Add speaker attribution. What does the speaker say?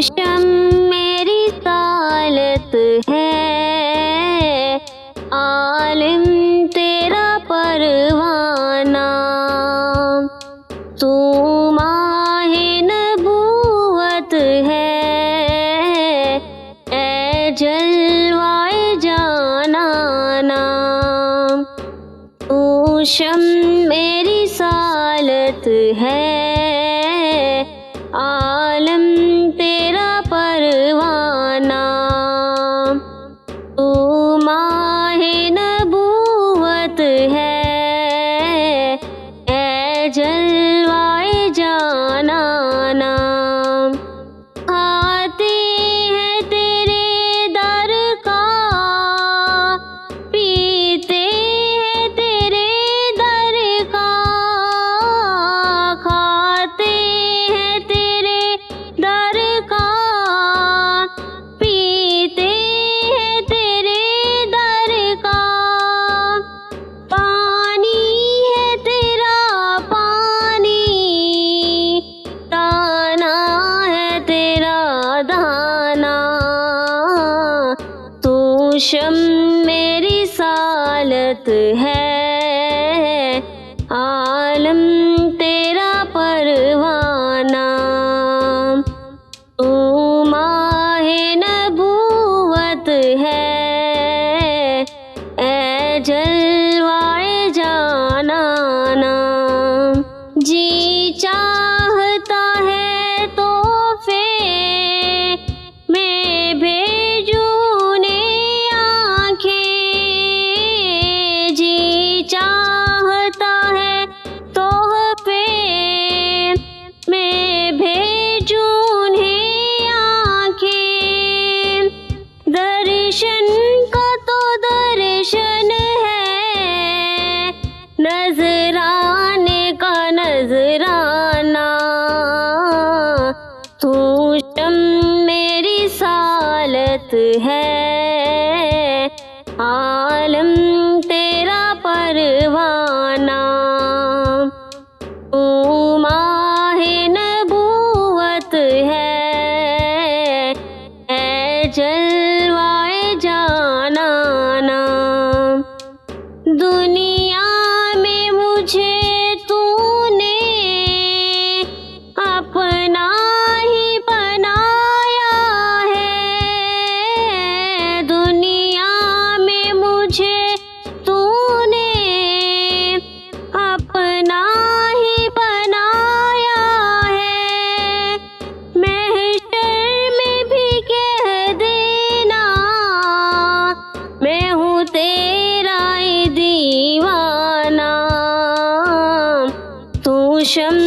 Speaker 1: शम मेरी सालत है, आलिम तेरा परवाना। तू माहे नबूवत है, ए जलवाए जानाना। तू शम मेरी सालत है, आलम तेरा परवाना। तू माहे नबूवत है, ए जलवाए जानाना। आते हैं तेरे दर का, पीते हैं तेरे दर का, खाते हैं तेरे दर का, पीते हैं तेरे दर का। पानी है तेरा पानी, दाना है तेरा दाना। तू शम मेरी सालत है, आलम तेरा परवाना। तू माहे नबूवत है, ए जलवाए जानाना। जी चाहता है तोहफे मैं भेजूं ने आंखें। जी चाहता है तोहफे मैं भेजूं ने आंखें। दर्शन का तो दर्शन है, नजराने का नजराना। तू शम मेरी सालत है, आलम तेरा परवाना। तू माहे नबूवत है, ए जलवाए जानाना। दुनिया में मुझे तूने अपना ही बनाया है। दुनिया में मुझे तूने अपना ही बनाया है। महशर में भी कह देना, मैं हूँ तेरा ही दीवाना। तू शम